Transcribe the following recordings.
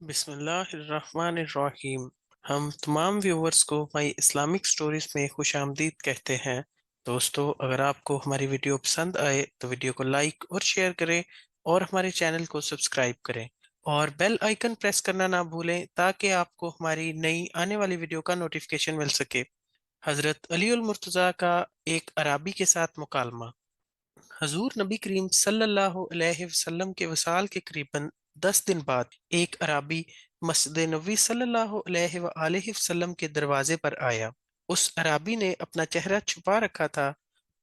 بسم اللہ الرحمن الرحیم۔ ہم تمام ویورز کو مائی اسلامک سٹوریز میں خوش آمدید کہتے ہیں۔ دوستو، اگر آپ کو ہماری ویڈیو پسند آئے تو ویڈیو کو لائک اور شیئر کریں اور ہمارے چینل کو سبسکرائب کریں اور بیل آئیکن پریس کرنا نہ بھولیں تاکہ آپ کو ہماری نئی آنے والی ویڈیو کا نوٹیفیکیشن مل سکے۔ حضرت علی المرتضیٰ کا ایک عرابی کے ساتھ مکالمہ۔ حضور نبی کریم صلی اللہ علیہ وسلم کے وصال کے قریباً 10 دن بعد ایک عرابی مسجد نبوی صلی اللہ علیہ وآلہ وسلم کے دروازے پر آیا۔ اس عرابی نے اپنا چہرہ چھپا رکھا تھا۔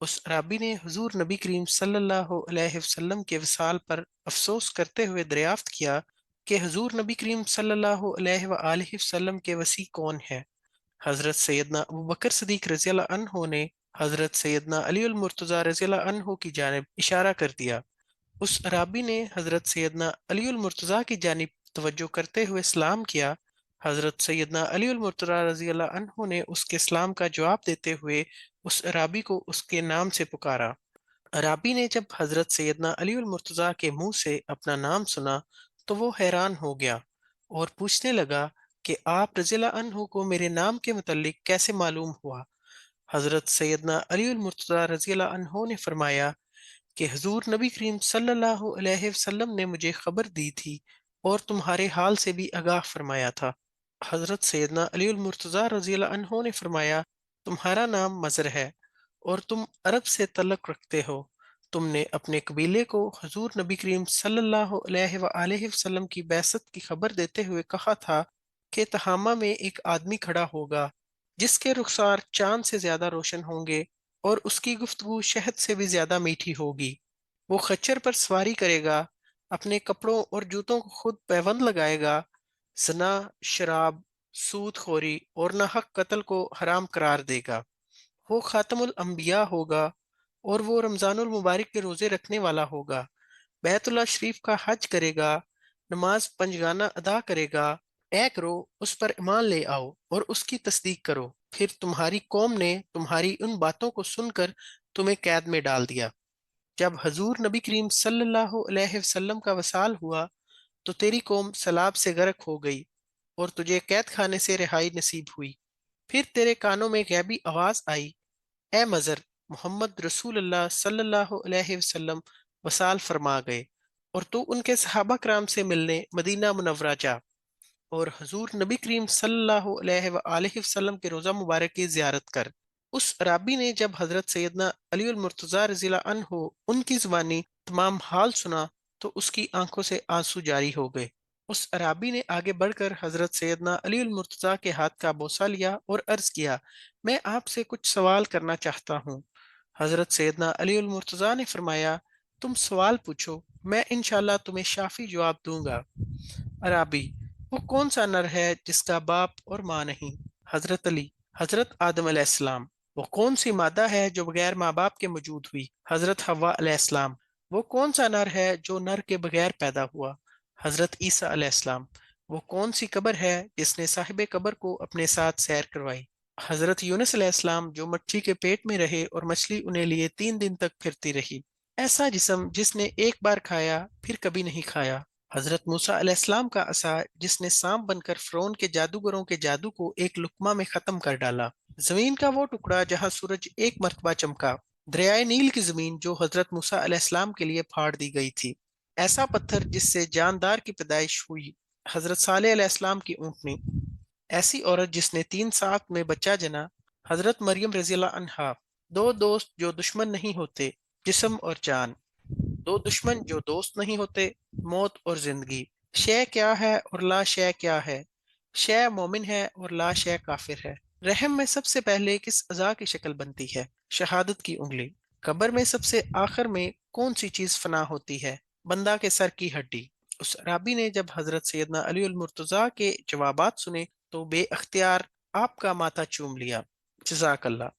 اس عرابی نے حضور نبی کریم صلی اللہ علیہ وسلم کے وصال پر افسوس کرتے ہوئے دریافت کیا کہ حضور نبی کریم صلی اللہ علیہ وآلہ وسلم کے وصی کون ہے؟ حضرت سیدنا ابوبکر صدیق رضی اللہ عنہ نے حضرت سیدنا علی المرتضیٰ رضی اللہ عنہ کی جانب اشارہ کر دیا۔ اس عرابی نے حضرت سیدنا علی المرتضیٰ کی جانب توجہ کرتے ہوئے سلام کیا۔ حضرت سیدنا علی المرتضیٰ رضی اللہ عنہ نے اس کے سلام کا جواب دیتے ہوئے اس عرابی کو اس کے نام سے پکارا۔ عرابی نے جب حضرت سیدنا علی المرتضیٰ کے منہ سے اپنا نام سنا تو وہ حیران ہو گیا اور پوچھنے لگا کہ آپ رضی اللہ عنہ کو میرے نام کے متعلق کیسے معلوم ہوا؟ حضرت سیدنا علی المرتضیٰ رضی اللہ عنہ نے فرمایا کہ حضور نبی کریم صلی اللہ علیہ وسلم نے مجھے خبر دی تھی اور تمہارے حال سے بھی آگاہ فرمایا تھا۔ حضرت سیدنا علی المرتضیٰ رضی اللہ عنہ نے فرمایا، تمہارا نام مظہر ہے اور تم عرب سے تعلق رکھتے ہو۔ تم نے اپنے قبیلے کو حضور نبی کریم صلی اللہ علیہ وآلہ وسلم کی بعثت کی خبر دیتے ہوئے کہا تھا کہ تہامہ میں ایک آدمی کھڑا ہوگا جس کے رخسار چاند سے زیادہ روشن ہوں گے اور اس کی گفتگو شہد سے بھی زیادہ میٹھی ہوگی۔ وہ خچر پر سواری کرے گا، اپنے کپڑوں اور جوتوں کو خود پیوند لگائے گا، زنا، شراب، سود خوری اور ناحق قتل کو حرام قرار دے گا۔ وہ خاتم الانبیاء ہوگا اور وہ رمضان المبارک کے روزے رکھنے والا ہوگا، بیت اللہ شریف کا حج کرے گا، نماز پنجگانہ ادا کرے گا۔ اے کرو، اس پر ایمان لے آؤ اور اس کی تصدیق کرو۔ پھر تمہاری قوم نے تمہاری ان باتوں کو سن کر تمہیں قید میں ڈال دیا۔ جب حضور نبی کریم صلی اللہ علیہ وسلم کا وصال ہوا تو تیری قوم سیلاب سے غرق ہو گئی اور تجھے قید خانے سے رہائی نصیب ہوئی۔ پھر تیرے کانوں میں غیبی آواز آئی، اے مظہر، محمد رسول اللہ صلی اللہ علیہ وسلم وصال فرما گئے، اور تو ان کے صحابہ کرام سے ملنے مدینہ منورہ جا اور حضور نبی کریم صلی اللہ علیہ وآلہ وسلم کے روزہ مبارک کی زیارت کر۔ اس عرابی نے جب حضرت سیدنا علی المرتضیٰ رضی اللہ عنہ ان کی زبانی تمام حال سنا تو اس کی آنکھوں سے آنسو جاری ہو گئے۔ اس عرابی نے آگے بڑھ کر حضرت سیدنا علی المرتضیٰ کے ہاتھ کا بوسہ لیا اور عرض کیا، میں آپ سے کچھ سوال کرنا چاہتا ہوں۔ حضرت سیدنا علی المرتضیٰ نے فرمایا، تم سوال پوچھو، میں انشاءاللہ تمہیں شافی جواب دوں گا۔ عرابی: وہ کون سا نر ہے جس کا باپ اور ماں نہیں؟ حضرت علی: حضرت آدم علیہ السلام۔ وہ کون سی مادہ ہے جو بغیر ماں باپ کے موجود ہوئی؟ حضرت حوا علیہ السلام۔ وہ کون سا نر ہے جو نر کے بغیر پیدا ہوا؟ حضرت عیسیٰ علیہ السلام۔ وہ کون سی قبر ہے جس نے صاحب قبر کو اپنے ساتھ سیر کروائی؟ حضرت یونس علیہ السلام، جو مچھی کے پیٹ میں رہے اور مچھلی انہیں لیے 3 دن تک پھرتی رہی۔ ایسا جسم جس نے ایک بار کھایا پھر کبھی نہیں کھایا۔ حضرت موسیٰ علیہ السلام کا عصا جس نے سانپ بن کر فرعون کے جادوگروں کے جادو کو ایک لقمہ میں ختم کر ڈالا۔ زمین کا وہ ٹکڑا جہاں سورج ایک مرتبہ چمکا۔ دریائے نیل کی زمین جو حضرت موسیٰ علیہ السلام کے لیے پھاڑ دی گئی تھی۔ ایسا پتھر جس سے جاندار کی پیدائش ہوئی، حضرت صالح علیہ السلام کی اونٹنی۔ ایسی عورت جس نے 3 سال میں بچہ جنا، حضرت مریم رضی اللہ عنہا۔ 2 دوست جو دشمن نہیں ہوتے، جسم اور جان۔ 2 دشمن جو دوست نہیں ہوتے، موت اور زندگی۔ شے کیا ہے اور لا شے کیا ہے؟ شے مومن ہے اور لا شے کافر ہے۔ رحم میں سب سے پہلے کس اعضاء کی شکل بنتی ہے؟ شہادت کی انگلی۔ قبر میں سب سے آخر میں کون سی چیز فنا ہوتی ہے؟ بندہ کے سر کی ہڈی۔ اس عرابی نے جب حضرت سیدنا علی المرتضیٰ کے جوابات سنے تو بے اختیار آپ کا ماتھا چوم لیا۔ جزاک اللہ۔